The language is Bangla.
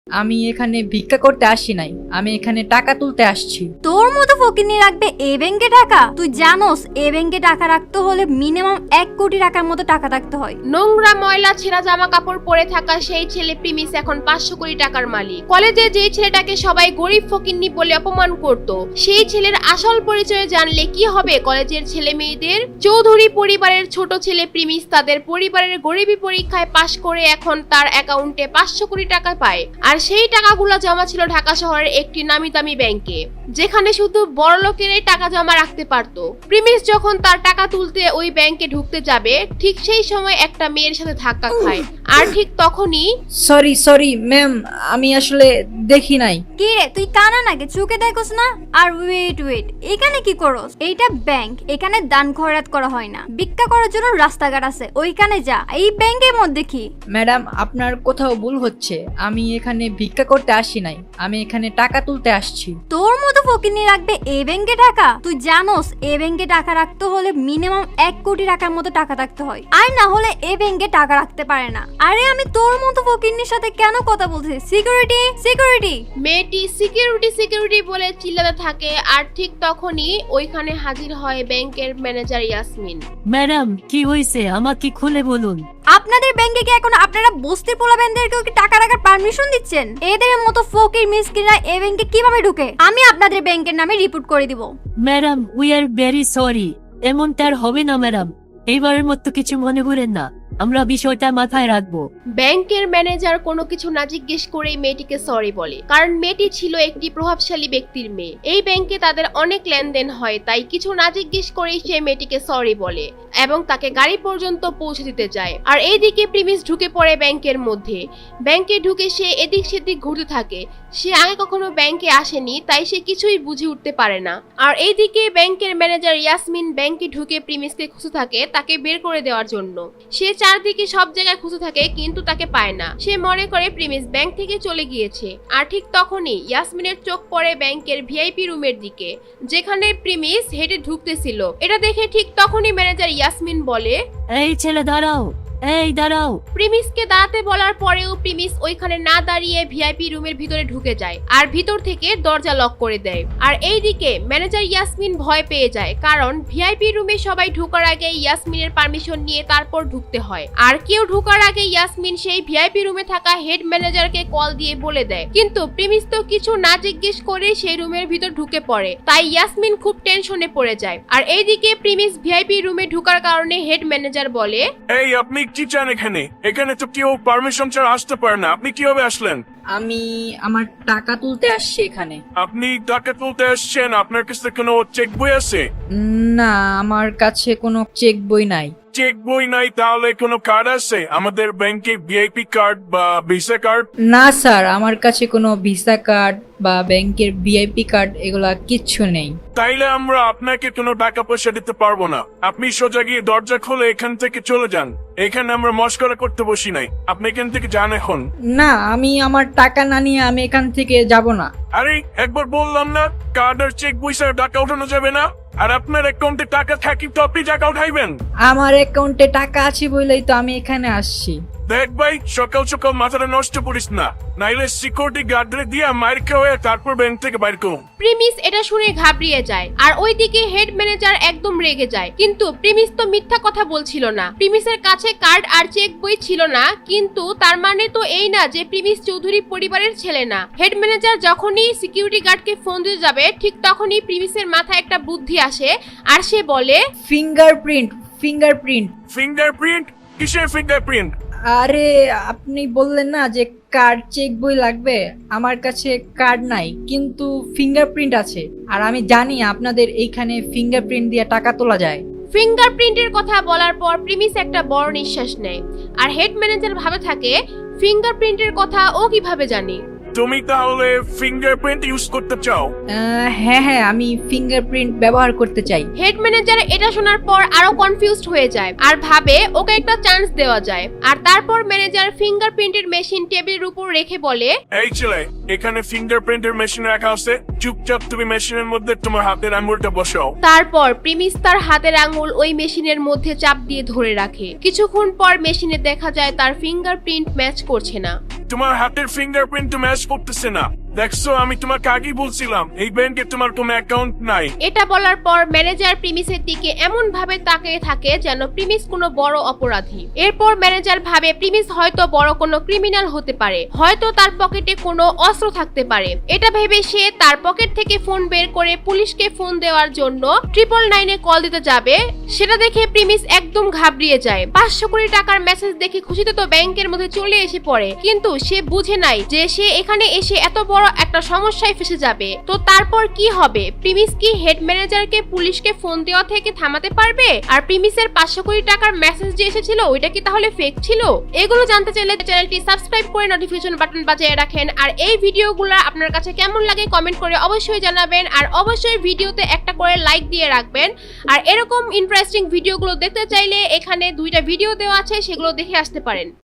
আমি এখানে ভিক্ষা করতে আসি নাই, আমি এখানে টাকা তুলতে আসছি। তোর মতো ফকিনি রাখবে এই ব্যাংকে টাকা? তুই জানোস এই ব্যাংকে টাকা রাখতে হলে মিনিমাম 1 কোটি টাকার মতো টাকা রাখতে হয়। নোংরা ময়লা ছেঁড়া জামা কাপড় পরে থাকা সেই ছেলে প্রিমিস এখন 500 কোটি টাকার মালিক। কলেজে যে ছেলেটাকে সবাই গরিব ফকিন্নি বলে অপমান করত, সেই ছেলের আসল পরিচয় জানলে কি হবে কলেজের ছেলে মেয়েদের? চৌধুরী পরিবারের ছোট ছেলে প্রিমিস তাদের পরিবারের গরিবী পরীক্ষায় পাশ করে এখন তার অ্যাকাউন্টে 500 কোটি টাকা পায়। আর সেই টাকাগুলো জমা ছিল ঢাকা শহরের একটি নামি দামি ব্যাংকে, যেখানে শুধু বড় লোকেরাই টাকা জমা রাখতে পারত। প্রিমিস যখন তার টাকা তুলতে ওই ব্যাংকে ঢুকতে যাবে, ঠিক সেই সময় একটা মেয়ের সাথে ধাক্কা খায়। আর ঠিক তখনই সরি ম্যাম, আমি আসলে দেখি নাই। কি রে, তুই কানা নাকি? চোখে দেখোস না? আর ওয়েট, এখানে কি করস? এইটা ব্যাংক, এখানে দান খয়রাত করা হয় না। ভিক্ষা করার জন্য রাস্তাঘাট আছে, ওইখানে যা। এই ব্যাংকের মধ্যে কি? ম্যাডাম, আপনার কোথাও ভুল হচ্ছে। আমি এখানে ভিক্ষা করতে আসি নাই, আমি এখানে টাকা তুলতে আসছি। তোর মতো ফকিনি রাখবে এই ব্যাংকে টাকা? তুই জানোস এই ব্যাংকে টাকা রাখতে হলে মিনিমাম 1 কোটি টাকার মতো টাকা রাখতে হয়, আর না হলে এই ব্যাংকে টাকা রাখতে পারে না। আরে আমি তোর মতো ফকিনির সাথে কেন কথা বলছি? সিকিউরিটি। মেয়েটি সিকিউরিটি বলে চিল্লাতে থাকে। আর ঠিক তখনই ওইখানে হাজির হয় ব্যাংকের ম্যানেজার ইয়াসমিন। ম্যাডাম, কি হয়েছে আমাকে খুলে বলুন। আপনাদের ব্যাংকে কি এখন আপনারা বস্তির পোলাবেনদেরকেও কি টাকা রাখার পারমিশন দিচ্ছেন? এদের মতো ফকির মিসকিনরা এই ব্যাংকে কিভাবে ঢুকে? আমি আপনাদের ব্যাংকের নামে রিপোর্ট করে দিব। Madam, we are very sorry. এমনটা আর হবে না ম্যাডাম, এইবারের মতো কিছু মনে করেন না, আমরা বিষয়টা মাথায় রাখবো। ব্যাংকের ম্যানেজার কোনো কিছু না জিজ্ঞেস করেই মেয়েটিকে সরি বলে, কারণ মেয়েটি ছিল একটি প্রভাবশালী ব্যক্তির মেয়ে। এই ব্যাংকে তাদের অনেক লেনদেন হয়, তাই কিছু না জিজ্ঞেস করেই সে মেয়েটিকে সরি বলে এবং তাকে গাড়ি পর্যন্ত পৌঁছে দিতে যায়। আর এইদিকে প্রিমিস ঢুকে পড়ে ব্যাংকের মধ্যে। ব্যাংকে ঢুকে সে এদিক সেদিক ঘুরতে থাকে। সে আগে কখনো ব্যাংকে আসেনি, তাই সে কিছুই বুঝে উঠতে পারে না। আর এইদিকে ব্যাংকের ম্যানেজার ইয়াসমিন ব্যাংকে ঢুকে প্রিমিসকে খুঁজে থাকে তাকে বের করে দেওয়ার জন্য। সে চারদিকে সব জায়গায় খুঁজে থাকে কিন্তু তাকে পায় না। সে মনে করে প্রিমিস ব্যাংক থেকে চলে গিয়েছে। আর ঠিক তখনই ইয়াসমিনের চোখ পড়ে ব্যাংকের ভিআইপি রুমের দিকে, যেখানে প্রিমিস হেঁটে ঢুকতেছিল। এটা দেখে ঠিক তখনই ম্যানেজার ইয়াসমিন বলে, এই ছেলে দাঁড়াও, দাঁড়াও। প্রিমিসকে দাঁড়াতে বলার পরেও প্রিমিস ওইখানে না দাঁড়িয়ে ভিআইপি রুমের ভিতরে ঢুকে যায় আর ভিতর থেকে দরজা লক করে দেয়। আর এইদিকে ম্যানেজার ইয়াসমিন ভয় পেয়ে যায়, কারণ ভিআইপি রুমে সবাই ঢোকার আগে ইয়াসমিনের পারমিশন নিয়ে তারপর ঢুকতে হয়। আর কেউ ঢোকার আগে ইয়াসমিন সেই ভিআইপি রুমে থাকা হেড ম্যানেজারকে কল দিয়ে বলে দেয়, কিন্তু প্রিমিস তো কিছু না জিজ্ঞেস করে সেই রুমের ভিতর ঢুকে পড়ে। তাই ইয়াসমিন খুব টেনশনে পড়ে যায়। আর এইদিকে প্রিমিস ভিআইপি রুমে ঢোকার কারণে হেড ম্যানেজার বলে, এই আপনি কি চান এখানে তো কেউ পারমিশন ছাড়া আসতে পারে না, আপনি কিভাবে আসলেন? আমি আমার টাকা তুলতে আসছি এখানে। আপনি টাকা তুলতে আসছেন, আপনার কাছে কোনো চেক বই আছে? না, আমার কাছে কোনো চেক বই নাই। চেক বই নাই, তাহলে কোনো কার্ড আছে আমাদের ব্যাংকে, ভিআইপি কার্ড বা ভিসা কার্ড? না স্যার, আমার কাছে কোনো ভিসা কার্ড বা ব্যাংকের ভিআইপি কার্ড এগুলা কিচ্ছু নেই। তাইলে আমরা আপনাকে কোনো টাকা পয়সা দিতে পারবো না। আপনি সোজা গিয়ে দরজা খুলে এখান থেকে চলে যান। এখানে আমরা মস্করা করতে বসি নাই, আপনি এখান থেকে যান এখন। না, আমি আমার টাকা না নিয়ে আমি এখান থেকে যাব না। আরে একবার বললাম না, কার্ড আর চেক বই ছাড়া টাকা উঠানো যাবে না। আর আপনার অ্যাকাউন্টে টাকা থাকি তো আপনি টাকা উঠাইবেন। আমার অ্যাকাউন্টে টাকা আছে বলেই তো আমি এখানে আসছি। দেখ ভাই, সকাল সকাল মাথাটা নষ্ট করিস না, নাইলে সিকিউরিটি গার্ডরে দিয়ে মার খেয়ে তারপর ব্যাংক থেকে বাইর করুন। প্রিমিস এটা শুনে ঘাবড়িয়ে যায়। আর ওইদিকে হেড ম্যানেজার একদম রেগে যায়, কিন্তু প্রিমিস তো মিথ্যা কথা বলছিল না। প্রিমিসের কাছে কার্ড আর চেক বই ছিল না, কিন্তু তার মানে তো এই না যে প্রিমিস চৌধুরী পরিবারের ছেলে না। হেড ম্যানেজার যখনই সিকিউরিটি গার্ডকে ফোন দিতে যাবে, ঠিক তখনই প্রিমিসের মাথায় একটা বুদ্ধি আসে আর সে বলে, ফিঙ্গারপ্রিন্ট। ফিঙ্গারপ্রিন্ট? কিসের ফিঙ্গারপ্রিন্ট? আরে আপনি বললেন না যে কার্ড চেক বই লাগবে, আমার কাছে কার্ড নাই কিন্তু ফিঙ্গারপ্রিন্ট আছে। আর আমি জানি আপনাদের এইখানে ফিঙ্গারপ্রিন্ট দিয়ে টাকা তোলা যায়। ফিঙ্গারপ্রিন্টের কথা বলার পর প্রিমিস একটা বড় নিঃশ্বাস নেয়। আর হেড ম্যানেজার ভাবে থাকে, ফিঙ্গারপ্রিন্টের কথা ও কিভাবে জানে? তুমি তাহলে ফিঙ্গারপ্রিন্ট ইউজ করতে চাও? হ্যাঁ হ্যাঁ, আমি ফিঙ্গারপ্রিন্ট ব্যবহার করতে চাই। হেড ম্যানেজার এটা শোনার পর আরো কনফিউজড হয়ে যায় আর ভাবে ওকে একটা চান্স দেওয়া যায়। আর তারপর ম্যানেজার ফিঙ্গারপ্রিন্টের মেশিন টেবিলের উপর রেখে বলে, এই ছেলে, এখানে ফিঙ্গারপ্রিন্টের মেশিন রাখা আছে, চুপচাপ তুমি মেশিনের মধ্যে তোমার হাতের আঙুলটা বসাও। তারপর প্রিমিস তার হাতের আঙুল ওই মেশিনের মধ্যে চাপ দিয়ে ধরে রাখে। কিছুক্ষণ পর মেশিনে দেখা যায় তার ফিঙ্গারপ্রিন্ট ম্যাচ করছে না। তোমার হাতের ফিঙ্গারপ্রিন্ট তো ম্যাচ করতেছে না। দেখছো, আমি তোমাকে আগেই বলছিলাম এই ব্যাংকে তোমার কোনো অ্যাকাউন্ট নাই। এটা বলার পর ম্যানেজার প্রিমিসের দিকে এমন ভাবে তাকিয়ে থাকে যেন প্রিমিস কোনো বড় অপরাধী। এরপর ম্যানেজার ভাবে প্রিমিস হয়তো বড় কোনো ক্রিমিনাল হতে পারে, হয়তো তার পকেটে কোনো অস্ত্র থাকতে পারে। এটা ভেবে সে তার পকেট থেকে ফোন বের করে পুলিশকে ফোন দেওয়ার জন্য 999-এ কল দিতে যাবে। সেটা দেখে প্রিমিস একদম ঘাবড়িয়ে যায়। 500 কোটি টাকার মেসেজ দেখে খুশিতে তো ব্যাংকের মধ্যে চলে এসে পড়ে, কিন্তু সে বুঝে নাই যে সে এখানে এসে এত বড় একটা সমস্যায় ফেসে যাবে। তো তারপর কি হবে? প্রিমিস কি হেড ম্যানেজারকে পুলিশকে ফোন দেওয়া থেকে থামাতে পারবে? আর প্রিমিসের 500 কোটি টাকার মেসেজ যে এসেছিল ওইটা কি তাহলে ফেক ছিল? এগুলো জানতে চাইলে চ্যানেলটি সাবস্ক্রাইব করে নোটিফিকেশন বাটন বাজিয়ে রাখেন। আর এই ভিডিওগুলো আপনার কাছে কেমন লাগে কমেন্ট করে অবশ্যই জানাবেন। আর অবশ্যই ভিডিওতে একটা করে লাইক দিয়ে রাখবেন। আর এরকম ইন্টারেস্টিং ভিডিওগুলো দেখতে চাইলে এখানে 2টা ভিডিও দেওয়া আছে, সেগুলো দেখে আসতে পারেন।